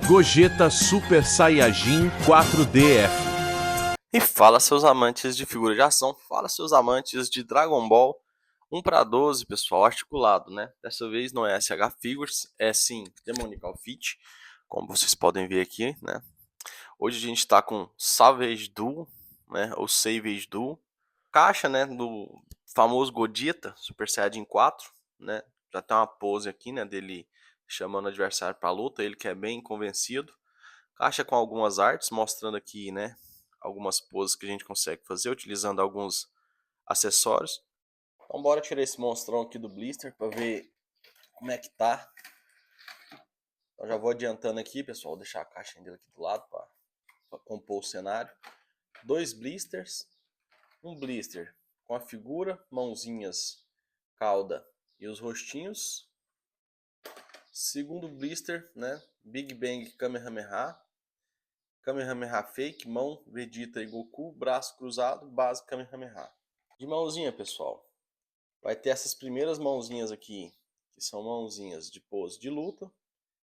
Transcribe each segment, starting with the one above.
Gogeta Super Saiyajin 4DF. E fala seus amantes de figura de ação, fala seus amantes de Dragon Ball 1/12, pessoal, articulado, né? Dessa vez não é SH Figures, é sim Demonical Fit, como vocês podem ver aqui, né? Hoje a gente está com Savage Duel, né? Ou Savage Duel. Caixa, né? Do famoso Gogeta Super Saiyajin 4, né? Já tem uma pose aqui, né? Dele chamando o adversário para luta, ele que é bem convencido. Caixa com algumas artes, mostrando aqui, né? Algumas poses que a gente consegue fazer utilizando alguns acessórios. Então bora tirar esse monstrão aqui do blister para ver como é que tá. Então já vou adiantando aqui, pessoal, vou deixar a caixa dele aqui do lado para compor o cenário. 2 blisters, um blister com a figura, mãozinhas, cauda e os rostinhos. Segundo blister, né? Big Bang Kamehameha. Kamehameha Fake, mão, Vegeta e Goku, braço cruzado, base Kamehameha. De mãozinha, pessoal, vai ter essas primeiras mãozinhas aqui, que são mãozinhas de pose de luta.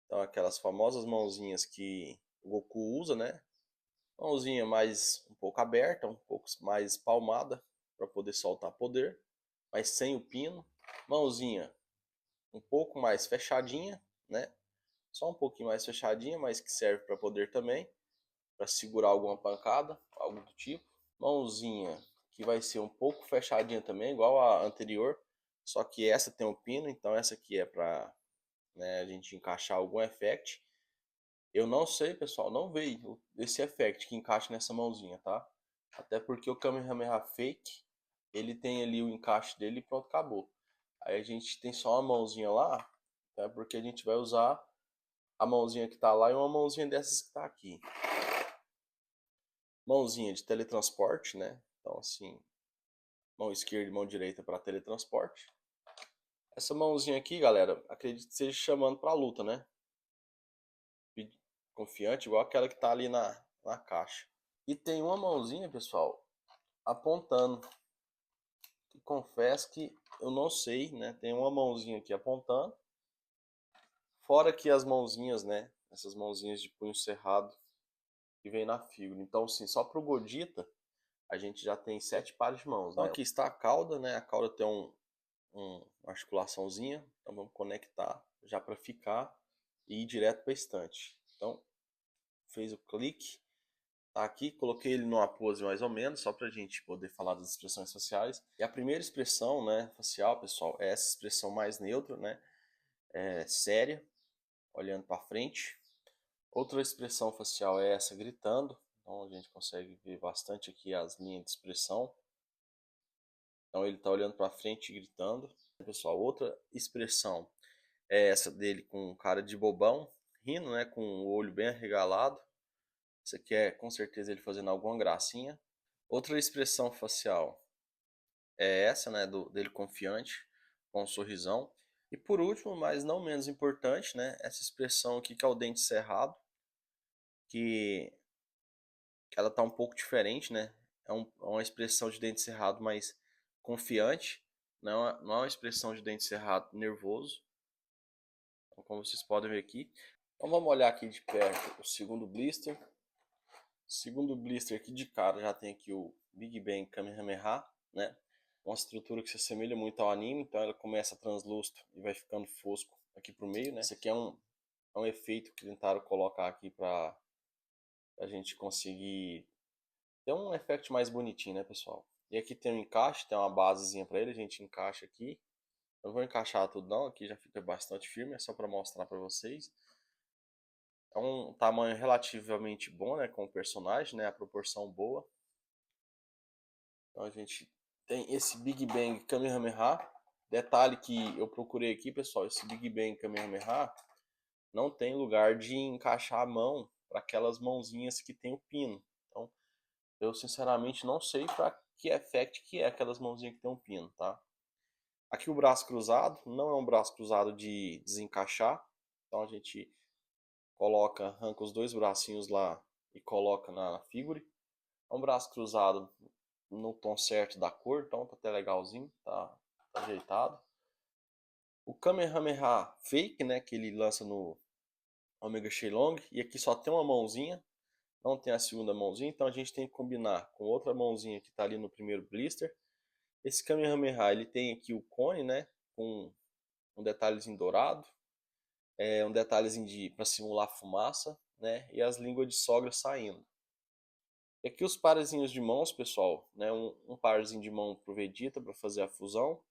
Então aquelas famosas mãozinhas que o Goku usa, né? Mãozinha mais um pouco aberta, um pouco mais palmada, para poder soltar poder, mas sem o pino. Mãozinha um pouco mais fechadinha, né? Só um pouquinho mais fechadinha, mas que serve para poder também, para segurar alguma pancada, algo do tipo. Mãozinha que vai ser um pouco fechadinha também, igual a anterior, só que essa tem um pino, então essa aqui é para, né, a gente encaixar algum effect. Eu não sei, pessoal, não veio esse effect que encaixa nessa mãozinha, tá? Até porque o Kamehameha Fake, ele tem ali o encaixe dele e pronto, acabou. Aí a gente tem só uma mãozinha lá, tá? Porque a gente vai usar a mãozinha que tá lá e uma mãozinha dessas que tá aqui. Mãozinha de teletransporte, né? Então assim, mão esquerda e mão direita para teletransporte. Essa mãozinha aqui, galera, acredito que seja chamando para luta, né? Confiante, igual aquela que tá ali na caixa. E tem uma mãozinha, pessoal, apontando. E confesso que eu não sei, né? Tem uma mãozinha aqui apontando. Fora que as mãozinhas, né? Essas mãozinhas de punho cerrado que vem na figura. Então, sim, só pro Gogeta a gente já tem 7 pares de mãos, né? Então aqui está a cauda, né? A cauda tem uma articulaçãozinha. Então vamos conectar já para ficar e ir direto para a estante. Então, fez o clique. Tá aqui, coloquei ele numa pose mais ou menos, só para a gente poder falar das expressões faciais. E a primeira expressão, né, facial, pessoal, é essa expressão mais neutra, né? Séria, olhando para frente. Outra expressão facial é essa, gritando. Então a gente consegue ver bastante aqui as linhas de expressão. Então ele está olhando para frente e gritando. Pessoal, outra expressão é essa dele com cara de bobão, rindo, né, com o olho bem arregalado. Isso aqui é com certeza ele fazendo alguma gracinha. Outra expressão facial é essa, né, dele confiante, com um sorrisão. E por último, mas não menos importante, né, essa expressão aqui que é o dente cerrado, que ela tá um pouco diferente, né? É uma expressão de dente cerrado mais confiante, não é uma expressão de dente cerrado nervoso, então, como vocês podem ver aqui. Então vamos olhar aqui de perto o segundo blister. Segundo blister aqui de cara já tem aqui o Big Bang Kamehameha, né? Uma estrutura que se assemelha muito ao anime, então ela começa translúcido e vai ficando fosco aqui pro meio, né? Esse aqui é um efeito que tentaram colocar aqui para a gente conseguir ter um effect mais bonitinho, né, pessoal? E aqui tem um encaixe, tem uma basezinha para ele, a gente encaixa aqui. Eu não vou encaixar tudo não, aqui já fica bastante firme, é só para mostrar para vocês. É um tamanho relativamente bom, né, com o personagem, né, a proporção boa. Então a gente tem esse Big Bang Kamehameha. Detalhe que eu procurei aqui, pessoal, esse Big Bang Kamehameha não tem lugar de encaixar a mão para aquelas mãozinhas que tem o pino. Então, eu sinceramente não sei para que effect que é aquelas mãozinhas que tem um pino, tá? Aqui o braço cruzado, não é um braço cruzado de desencaixar. Então a gente coloca, arranca os dois bracinhos lá e coloca na figure. É um braço cruzado no tom certo da cor, então tá até legalzinho, tá ajeitado. O Kamehameha Fake, né, que ele lança Omega Shenlong, e aqui só tem uma mãozinha, não tem a segunda mãozinha, então a gente tem que combinar com outra mãozinha que está ali no primeiro blister. Esse Kamehameha, ele tem aqui o cone, né, com um detalhezinho dourado, um detalhezinho para simular fumaça, né, e as línguas de sogra saindo. E aqui os parzinhos de mãos, pessoal, né, um parzinho de mão pro Vegeta para fazer a fusão,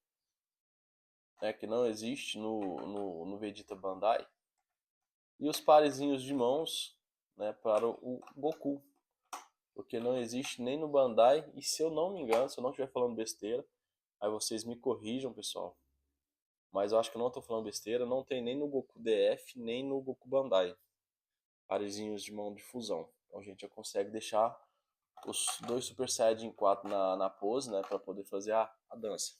né, que não existe no Vegeta Bandai. E os parezinhos de mãos, né, para o Goku, porque não existe nem no Bandai, e se eu não me engano, se eu não estiver falando besteira, aí vocês me corrijam, pessoal, mas eu acho que eu não estou falando besteira, não tem nem no Goku DF, nem no Goku Bandai, parezinhos de mão de fusão. Então a gente já consegue deixar os dois Super Saiyajin 4 na pose, né, para poder fazer a dança.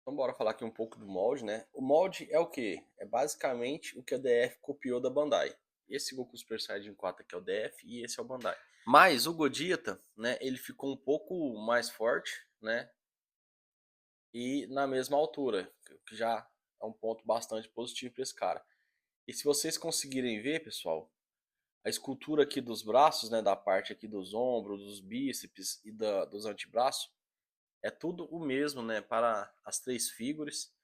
Então bora falar aqui um pouco do molde, né? O molde é o que? É basicamente o que a DF copiou da Bandai. Esse Goku Super Saiyajin 4 aqui é o DF e esse é o Bandai. Mas o Gogeta, né, ele ficou um pouco mais forte, né? E na mesma altura, que já é um ponto bastante positivo para esse cara. E se vocês conseguirem ver, pessoal, a escultura aqui dos braços, né, da parte aqui dos ombros, dos bíceps e dos antebraços, é tudo o mesmo, né, para as três figuras.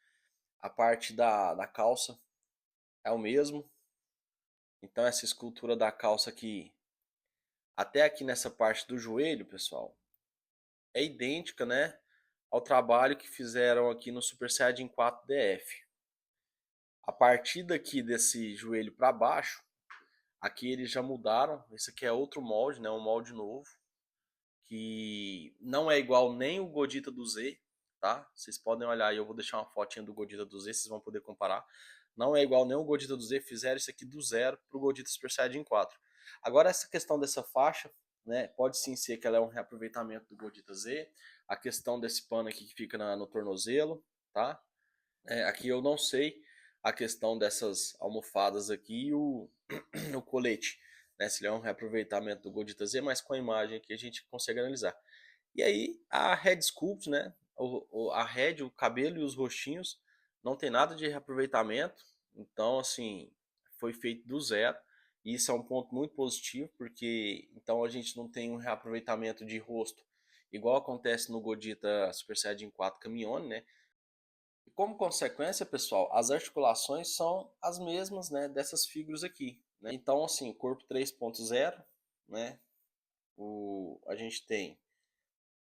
A parte da calça é o mesmo. Então essa escultura da calça aqui, até aqui nessa parte do joelho, pessoal, é idêntica, né, ao trabalho que fizeram aqui no Super Saiyajin 4 DF. A partir daqui desse joelho para baixo, aqui eles já mudaram. Esse aqui é outro molde, né, um molde novo, que não é igual nem o Gogeta do Z, tá? Vocês podem olhar aí, eu vou deixar uma fotinha do Gogeta do Z, vocês vão poder comparar. Não é igual nem o Gogeta do Z, fizeram isso aqui do zero pro Gogeta Super Saiyajin 4. Agora essa questão dessa faixa, né, pode sim ser que ela é um reaproveitamento do Gogeta Z. A questão desse pano aqui que fica no tornozelo, tá? Aqui eu não sei a questão dessas almofadas aqui e o colete, né, se ele é um reaproveitamento do Gogeta Z, mas com a imagem aqui a gente consegue analisar. E aí a head sculpt, né, a head, o cabelo e os rostinhos não tem nada de reaproveitamento, então assim, foi feito do zero, e isso é um ponto muito positivo, porque então a gente não tem um reaproveitamento de rosto, igual acontece no Gogeta Super Saiyajin 4 Kamione, né. E como consequência, pessoal, as articulações são as mesmas, né, dessas figuras aqui, né. Então assim, corpo 3.0, né, a gente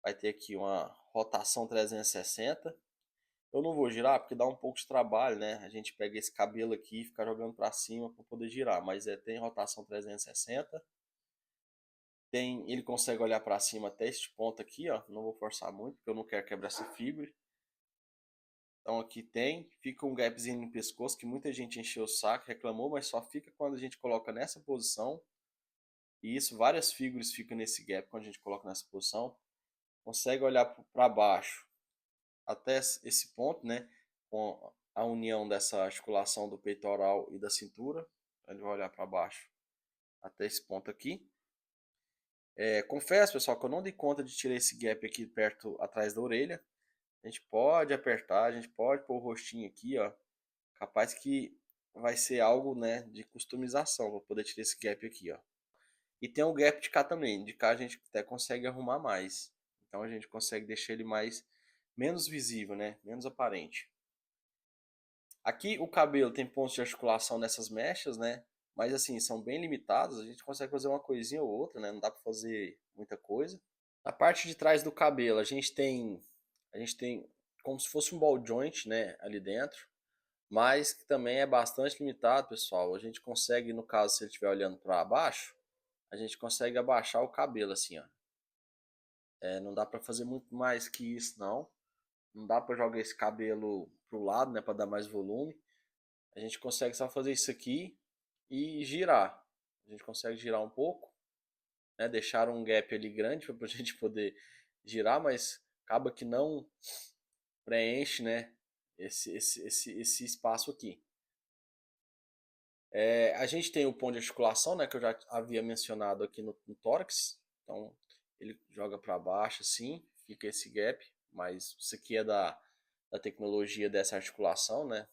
vai ter aqui uma rotação 360. Eu não vou girar porque dá um pouco de trabalho, né? A gente pega esse cabelo aqui e fica jogando para cima para poder girar, mas tem rotação 360. Ele consegue olhar para cima até este ponto aqui, ó. Não vou forçar muito porque eu não quero quebrar essa figura. Então aqui fica um gapzinho no pescoço que muita gente encheu o saco, reclamou, mas só fica quando a gente coloca nessa posição. E isso, várias figuras ficam nesse gap quando a gente coloca nessa posição. Consegue olhar para baixo até esse ponto, né, com a união dessa articulação do peitoral e da cintura. Ele vai olhar para baixo até esse ponto aqui. Confesso, pessoal, que eu não dei conta de tirar esse gap aqui perto, atrás da orelha. A gente pode apertar, a gente pode pôr o rostinho aqui, ó. Capaz que vai ser algo, né, de customização para poder tirar esse gap aqui, ó. E tem o gap de cá também. De cá a gente até consegue arrumar mais. Então a gente consegue deixar ele menos visível, né, menos aparente. Aqui o cabelo tem pontos de articulação nessas mechas, né? Mas assim, são bem limitados. A gente consegue fazer uma coisinha ou outra, né? Não dá para fazer muita coisa. Na parte de trás do cabelo, a gente tem como se fosse um ball joint, né, ali dentro, mas que também é bastante limitado, pessoal. A gente consegue, no caso, se ele estiver olhando para baixo, a gente consegue abaixar o cabelo assim, ó. Não dá para fazer muito mais que isso, não. Não dá para jogar esse cabelo pro lado, né, para dar mais volume. A gente consegue só fazer isso aqui e girar. A gente consegue girar um pouco, né? Deixar um gap ali grande para a gente poder girar, mas acaba que não preenche, né, esse espaço aqui. A gente tem o ponto de articulação, né, que eu já havia mencionado aqui no tórax. Então ele joga para baixo assim, fica esse gap, mas isso aqui é da tecnologia dessa articulação, né?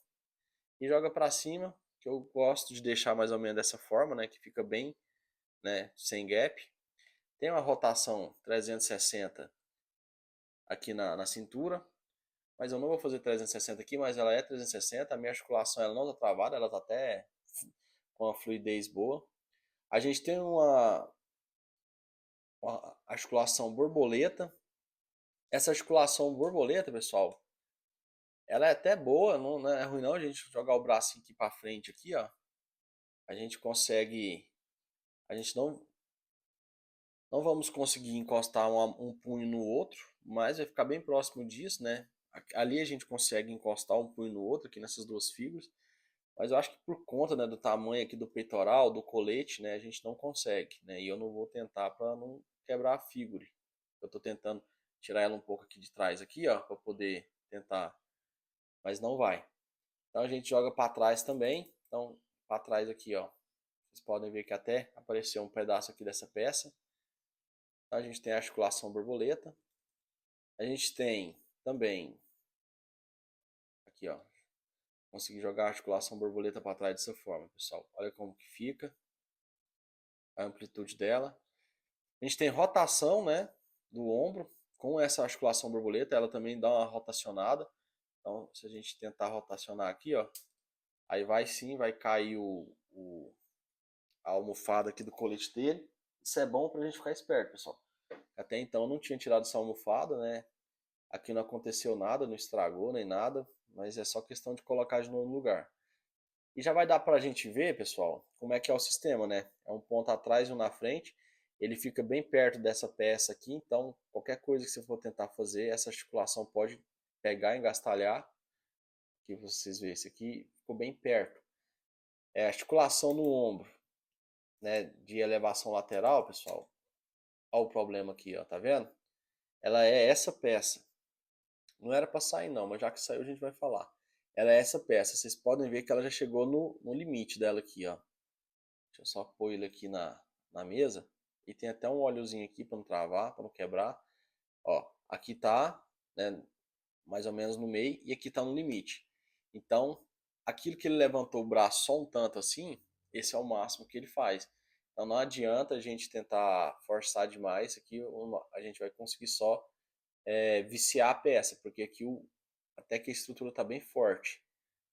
E joga para cima, que eu gosto de deixar mais ou menos dessa forma, né, que fica bem, né, sem gap. Tem uma rotação 360 aqui na cintura, mas eu não vou fazer 360 aqui, mas ela é 360, a minha articulação ela não está travada, ela está até com uma fluidez boa. A gente tem uma articulação borboleta. Essa articulação borboleta, pessoal, ela é até boa, não é ruim não a gente jogar o bracinho aqui para frente aqui, ó. A gente consegue, a gente não vamos conseguir encostar um punho no outro, mas vai ficar bem próximo disso, né? Ali a gente consegue encostar um punho no outro aqui nessas duas fibras, mas eu acho que por conta, né, do tamanho aqui do peitoral, do colete, né, a gente não consegue, né? E eu não vou tentar para não quebrar a figura. Eu estou tentando tirar ela um pouco aqui de trás aqui, ó, para poder tentar, mas não vai. Então a gente joga para trás também. Então para trás aqui, ó, vocês podem ver que até apareceu um pedaço aqui dessa peça. Então, a gente tem a articulação borboleta. A gente tem também aqui, ó, consegui jogar a articulação borboleta para trás dessa forma, pessoal. Olha como que fica a amplitude dela. A gente tem rotação, né, do ombro com essa articulação borboleta, ela também dá uma rotacionada. Então, se a gente tentar rotacionar aqui, ó, aí vai sim, vai cair a almofada aqui do colete dele. Isso é bom pra gente ficar esperto, pessoal. Até então eu não tinha tirado essa almofada, né? Aqui não aconteceu nada, não estragou nem nada, mas é só questão de colocar de novo no lugar. E já vai dar pra gente ver, pessoal, como é que é o sistema, né? É um ponto atrás e um na frente. Ele fica bem perto dessa peça aqui, então qualquer coisa que você for tentar fazer, essa articulação pode pegar, engastalhar. Aqui vocês veem, esse aqui ficou bem perto. É a articulação no ombro, né, de elevação lateral, pessoal. Olha o problema aqui, ó, tá vendo? Ela é essa peça. Não era para sair não, mas já que saiu a gente vai falar. Ela é essa peça. Vocês podem ver que ela já chegou no limite dela aqui, ó. Deixa eu só pôr ele aqui na mesa. E tem até um óleozinho aqui para não travar, para não quebrar. Ó, aqui tá, né, mais ou menos no meio e aqui tá no limite. Então, aquilo que ele levantou o braço só um tanto assim, esse é o máximo que ele faz. Então não adianta a gente tentar forçar demais, aqui a gente vai conseguir só viciar a peça, porque aqui até que a estrutura está bem forte,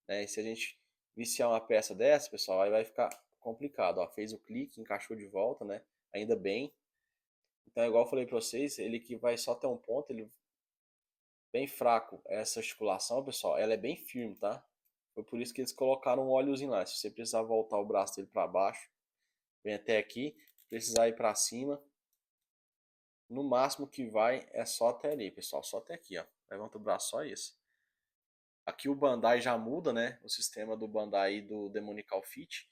né? E se a gente viciar uma peça dessa, pessoal, aí vai ficar complicado. Ó, fez o clique, encaixou de volta, né? Ainda bem. Então, igual eu falei para vocês, ele que vai só até um ponto, ele bem fraco. Essa articulação, pessoal, ela é bem firme, tá? Foi por isso que eles colocaram um óleozinho lá. Se você precisar voltar o braço dele para baixo, vem até aqui. Precisar ir para cima, no máximo que vai é só até ali, pessoal. Só até aqui, ó. Levanta o braço, só isso. Aqui o Bandai já muda, né? O sistema do Bandai e do Demonical Fit.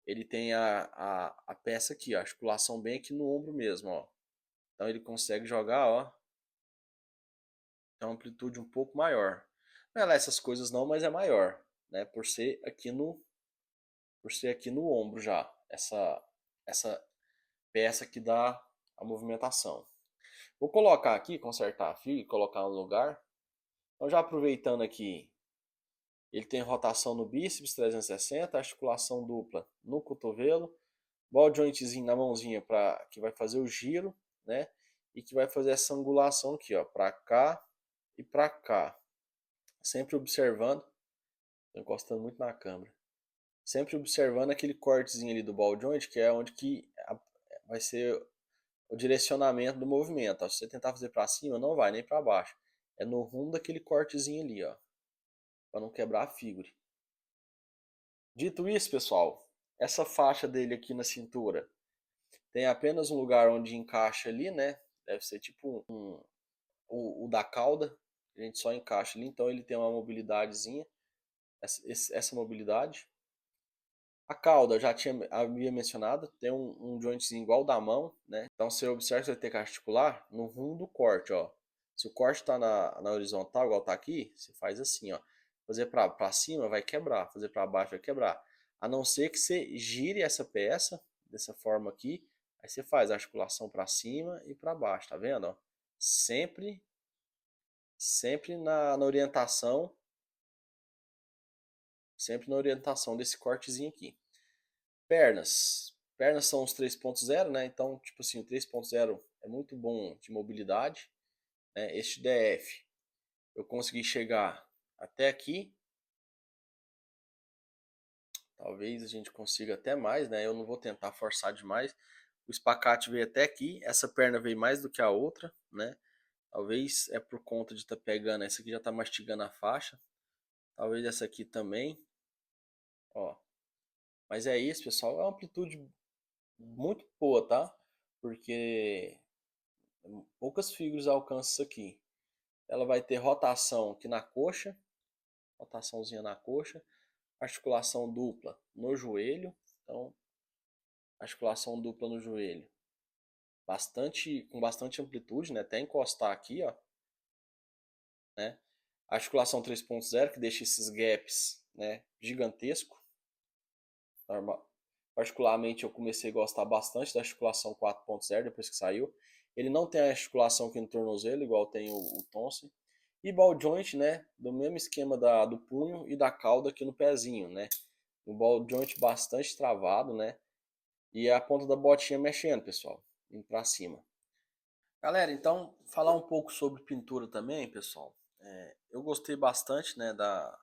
Ele tem a peça aqui, a articulação bem aqui no ombro mesmo, ó. Então ele consegue jogar, ó. Tem uma amplitude um pouco maior. Não é lá essas coisas não, mas é maior, né? Por ser aqui no ombro já. Essa peça que dá a movimentação. Vou colocar aqui, consertar a fio e colocar no lugar. Então já aproveitando aqui, ele tem rotação no bíceps 360, articulação dupla no cotovelo, ball jointzinho na mãozinha que vai fazer o giro, né? E que vai fazer essa angulação aqui, ó, para cá e para cá. Sempre observando, tô encostando muito na câmera. Sempre observando aquele cortezinho ali do ball joint, que é onde que vai ser o direcionamento do movimento. Ó. Se você tentar fazer para cima, não vai nem para baixo. É no rumo daquele cortezinho ali, ó, para não quebrar a figura. Dito isso, pessoal, essa faixa dele aqui na cintura tem apenas um lugar onde encaixa ali, né? Deve ser tipo o da cauda. A gente só encaixa ali, então ele tem uma mobilidadezinha, essa mobilidade. A cauda, eu já havia mencionado, tem um jointzinho igual da mão, né? Então você observa que você vai ter que articular no rumo do corte, ó. Se o corte está na horizontal, igual tá aqui, você faz assim, ó. Fazer para cima vai quebrar, fazer para baixo vai quebrar. A não ser que você gire essa peça dessa forma aqui, aí você faz a articulação para cima e para baixo, tá vendo? Ó? Sempre na orientação Sempre na orientação desse cortezinho aqui. Pernas. Pernas são os 3.0, né? Então, tipo assim, o 3.0 é muito bom de mobilidade, né? Este DF, eu consegui chegar até aqui. Talvez a gente consiga até mais, né? Eu não vou tentar forçar demais. O espacate veio até aqui, essa perna veio mais do que a outra, né? Talvez é por conta de estar pegando, essa aqui já está mastigando a faixa. Talvez essa aqui também, ó. Mas é isso, pessoal, é uma amplitude muito boa, tá? Porque poucas figuras alcançam isso aqui. Ela vai ter rotação aqui na coxa, rotaçãozinha na coxa, articulação dupla no joelho, então articulação dupla no joelho, com bastante amplitude, né? Até encostar aqui, ó, né? Articulação 3.0 que deixa esses gaps, né, gigantesco. Particularmente eu comecei a gostar bastante da articulação 4.0 depois que saiu. Ele não tem a articulação aqui no tornozelo, igual tem o Thompson. E ball joint, né, do mesmo esquema do punho e da cauda aqui no pezinho, né. Um ball joint bastante travado, né. E a ponta da botinha mexendo, pessoal, indo pra cima. Galera, então, falar um pouco sobre pintura também, pessoal. Eu gostei bastante, né, da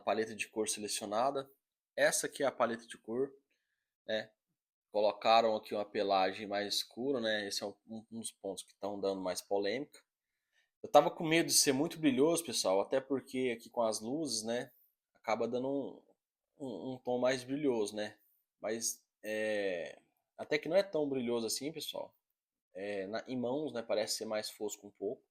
paleta de cor selecionada. Essa aqui é a paleta de cor, né. Colocaram aqui uma pelagem mais escura, né? Esse é um dos pontos que estão dando mais polêmica. Eu tava com medo de ser muito brilhoso, pessoal, até porque aqui com as luzes, né, acaba dando um tom mais brilhoso, né? Mas até que não é tão brilhoso assim, pessoal. Em mãos, né, parece ser mais fosco um pouco.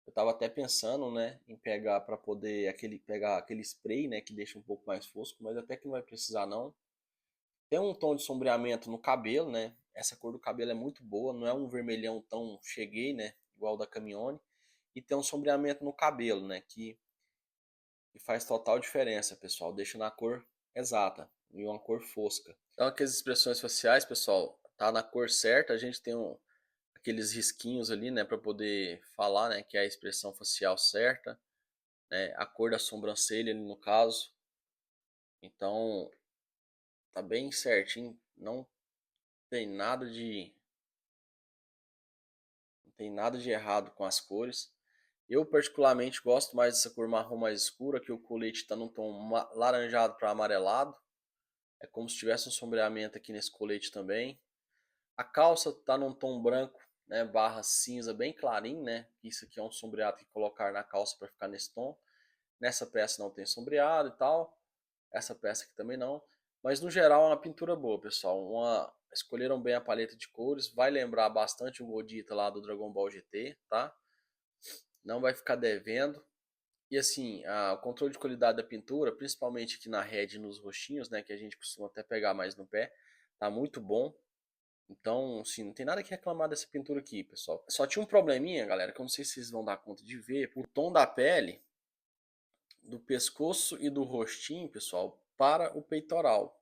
Eu tava até pensando, né, em pegar para poder pegar aquele spray, né, que deixa um pouco mais fosco, mas até que não vai precisar não. Tem um tom de sombreamento no cabelo, né? Essa cor do cabelo é muito boa, não é um vermelhão tão cheguei, né? Igual da Camione. E tem um sombreamento no cabelo, né? Que faz total diferença, pessoal. Deixa na cor exata e uma cor fosca. Então, aqui as expressões faciais, pessoal, tá na cor certa. A gente tem aqueles risquinhos ali, né? Para poder falar, né? Que é a expressão facial certa, né? A cor da sobrancelha, ali no caso. Então, tá bem certinho. Não tem nada de tem nada de errado com as cores. Eu particularmente gosto mais dessa cor marrom mais escura, que o colete está num tom laranjado para amarelado. É como se tivesse um sombreamento aqui nesse colete também. A calça está num tom branco, né, barra cinza bem clarinho, né? Isso aqui é um sombreado que colocar na calça para ficar nesse tom. Nessa peça não tem sombreado e tal. Essa peça aqui também não. Mas no geral é uma pintura boa, pessoal. Escolheram bem a paleta de cores. Vai lembrar bastante o Godita lá do Dragon Ball GT, tá? Não vai ficar devendo. E assim, o controle de qualidade da pintura, principalmente aqui na head e nos roxinhos, né? Que a gente costuma até pegar mais no pé, tá muito bom. Então, assim, não tem nada que reclamar dessa pintura aqui, pessoal. Só tinha um probleminha, galera, que eu não sei se vocês vão dar conta de ver. O tom da pele, do pescoço e do rostinho, pessoal, para o peitoral.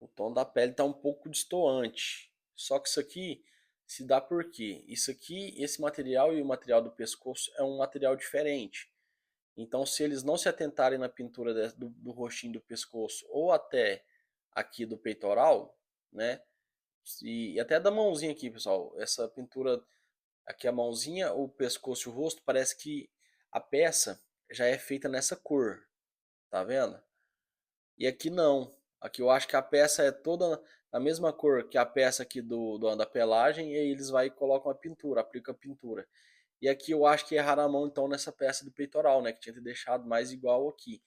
O tom da pele está um pouco destoante. Só que isso aqui se dá por quê? Isso aqui, esse material e o material do pescoço é um material diferente. Então, se eles não se atentarem na pintura do rostinho do pescoço ou até aqui do peitoral, né? E até da mãozinha aqui, pessoal. Essa pintura aqui, a mãozinha, o pescoço e o rosto, parece que a peça já é feita nessa cor. Tá vendo? E aqui não. Aqui eu acho que a peça é toda a mesma cor que a peça aqui da pelagem, e aí eles vai e colocam a pintura, aplicam a pintura. E aqui eu acho que erraram a mão então nessa peça do peitoral, né, que tinha que ter deixado mais igual aqui.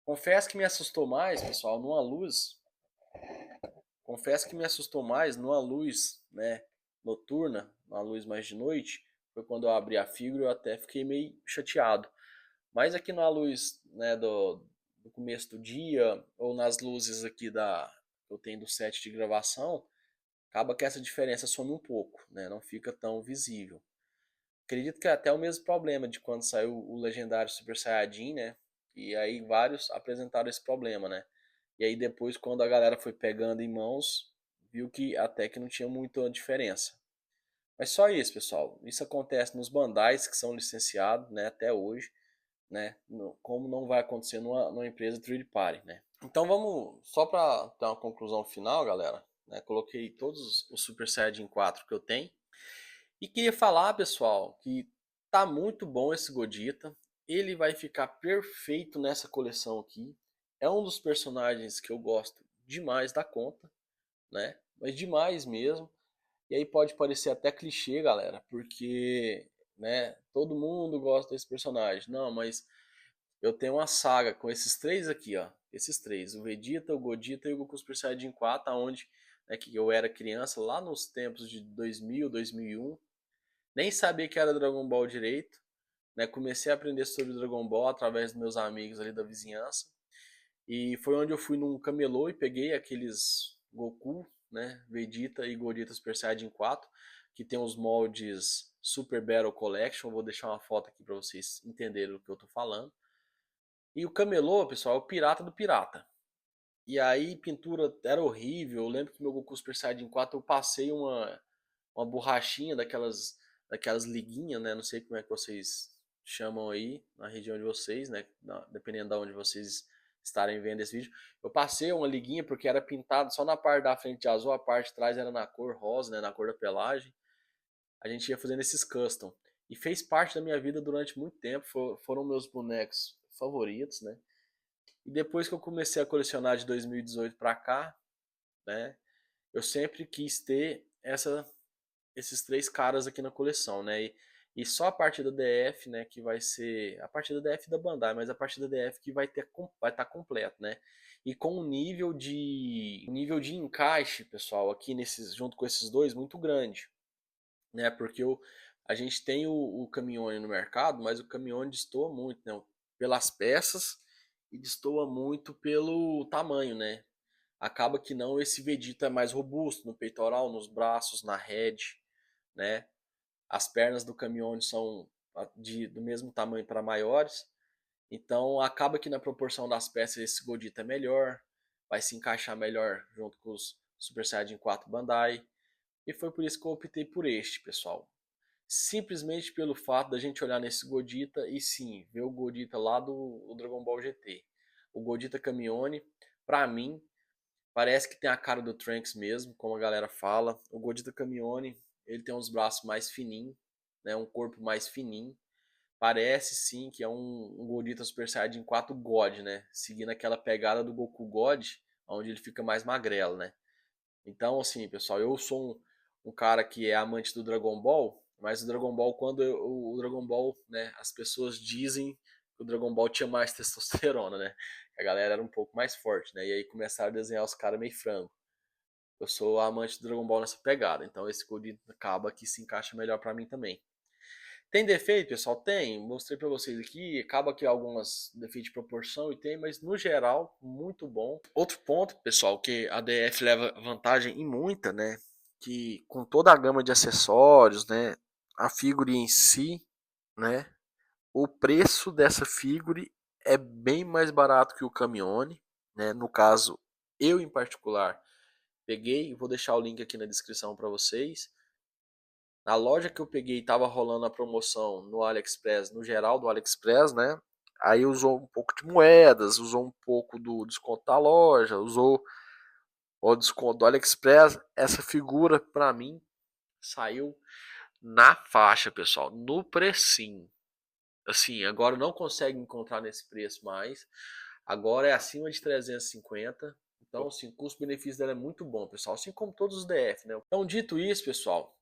Confesso que me assustou mais, pessoal, numa luz. Confesso que me assustou mais numa luz, né, noturna, uma luz mais de noite, foi quando eu abri a figura, eu até fiquei meio chateado. Mas aqui na luz, né, do começo do dia, ou nas luzes aqui que eu tenho do set de gravação, acaba que essa diferença some um pouco, né, não fica tão visível. Acredito que é até o mesmo problema de quando saiu o legendário Super Saiyajin, né, e aí vários apresentaram esse problema, né. E aí depois, quando a galera foi pegando em mãos, viu que até que não tinha muita diferença. Mas só isso, pessoal. Isso acontece nos bandais que são licenciados, né, até hoje. né? Como não vai acontecer numa empresa third party, né? Então vamos, só para dar uma conclusão final, galera, né? Coloquei todos os Super Saiyajin 4 que eu tenho. E queria falar, pessoal, que tá muito bom esse Godita. Ele vai ficar perfeito nessa coleção aqui. É um dos personagens que eu gosto demais da conta, né? Mas demais mesmo. E aí pode parecer até clichê, galera, porque, né, todo mundo gosta desse personagem. Não, mas eu tenho uma saga com esses três aqui, ó. Esses três, o Vegeta, o Godita e o Goku Super Saiyajin 4, onde, né, que eu era criança, lá nos tempos de 2000, 2001. Nem sabia que era Dragon Ball direito, né? Comecei a aprender sobre Dragon Ball através dos meus amigos ali da vizinhança. E foi onde eu fui num camelô e peguei aqueles Goku, né, Vegeta e Gogeta Super Saiyajin 4, que tem os moldes Super Battle Collection. Vou deixar uma foto aqui para vocês entenderem o que eu tô falando. E o camelô, pessoal, é o pirata do pirata. E aí, pintura era horrível. Eu lembro que meu Goku Super Saiyajin 4 eu passei uma borrachinha daquelas liguinhas, né? Não sei como é que vocês chamam aí na região de vocês, né? Dependendo de onde vocês estarem vendo esse vídeo. Eu passei uma liguinha porque era pintado só na parte da frente de azul, a parte de trás era na cor rosa, né? Na cor da pelagem. A gente ia fazendo esses custom. E fez parte da minha vida durante muito tempo. Foram meus bonecos favoritos, né? E depois que eu comecei a colecionar de 2018 pra cá, né? Eu sempre quis ter esses três caras aqui na coleção, né? E só a parte da DF, né, que vai ser a parte da DF da Bandai, mas a parte da DF que vai estar completo, né? E com um nível de encaixe, pessoal, aqui junto com esses dois muito grande, né? Porque a gente tem o Caminhone no mercado, mas o Caminhone destoa muito, né? Pelas peças e destoa muito pelo tamanho, né? Acaba que não, esse Vegeta é mais robusto no peitoral, nos braços, na head, né? As pernas do Caminhone são do mesmo tamanho para maiores, então acaba que na proporção das peças esse Godita é melhor, vai se encaixar melhor junto com os Super Saiyajin 4 Bandai, e foi por isso que eu optei por este, pessoal. Simplesmente pelo fato da gente olhar nesse Godita e sim, ver o Godita lá do Dragon Ball GT. O Godita Caminhone, pra mim, parece que tem a cara do Trunks mesmo, como a galera fala. O Godita Caminhone, ele tem uns braços mais fininhos, né, um corpo mais fininho. Parece sim que é um Godita Super Saiyajin 4 God, né? Seguindo aquela pegada do Goku God, onde ele fica mais magrelo, né? Então, assim, pessoal, eu sou um cara que é amante do Dragon Ball, mas o Dragon Ball, o Dragon Ball, né, as pessoas dizem que o Dragon Ball tinha mais testosterona, né? A galera era um pouco mais forte, né? E aí começaram a desenhar os caras meio frango. Eu sou amante do Dragon Ball nessa pegada, então esse Godin acaba que se encaixa melhor pra mim também. Tem defeito, pessoal? Tem. Mostrei pra vocês aqui. Acaba que algumas defeitos de proporção e tem, mas no geral, muito bom. Outro ponto, pessoal, que a DF leva vantagem em muita, né? Que com toda a gama de acessórios, né? A figure em si, né? O preço dessa figure é bem mais barato que o Camione, né? No caso, eu em particular peguei, vou deixar o link aqui na descrição para vocês. Na loja que eu peguei estava rolando a promoção no AliExpress, no geral do AliExpress, né? Aí usou um pouco de moedas, usou um pouco do desconto da loja, usou o desconto do AliExpress. Essa figura para mim saiu na faixa, pessoal, no precinho. Assim, agora não consegue encontrar nesse preço mais. Agora é acima de 350. Então, assim, o custo-benefício dela é muito bom, pessoal. Assim como todos os DF, né? Então, dito isso, pessoal,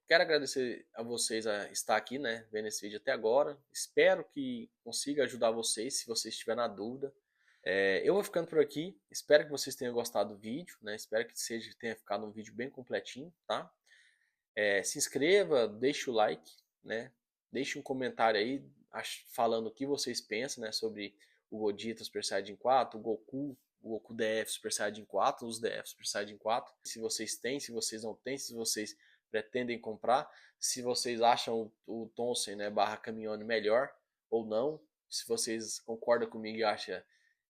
quero agradecer a vocês a estar aqui, né? Vendo esse vídeo até agora. Espero que consiga ajudar vocês, se vocês estiverem na dúvida. Eu vou ficando por aqui. Espero que vocês tenham gostado do vídeo, né? Espero que tenha ficado um vídeo bem completinho, tá? Se inscreva, deixe o like, né? Deixe um comentário aí falando o que vocês pensam, né, sobre o Godita Super Saiyajin 4, o Goku DF Super Saiyajin 4, os DF Super Saiyajin 4. Se vocês têm, se vocês não têm, se vocês pretendem comprar, se vocês acham o Tonsen, né, barra Caminhone melhor ou não, se vocês concordam comigo e acham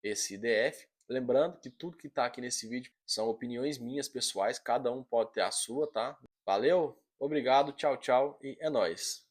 esse DF. Lembrando que tudo que está aqui nesse vídeo são opiniões minhas pessoais, cada um pode ter a sua, tá? Valeu, obrigado, tchau, tchau e é nóis.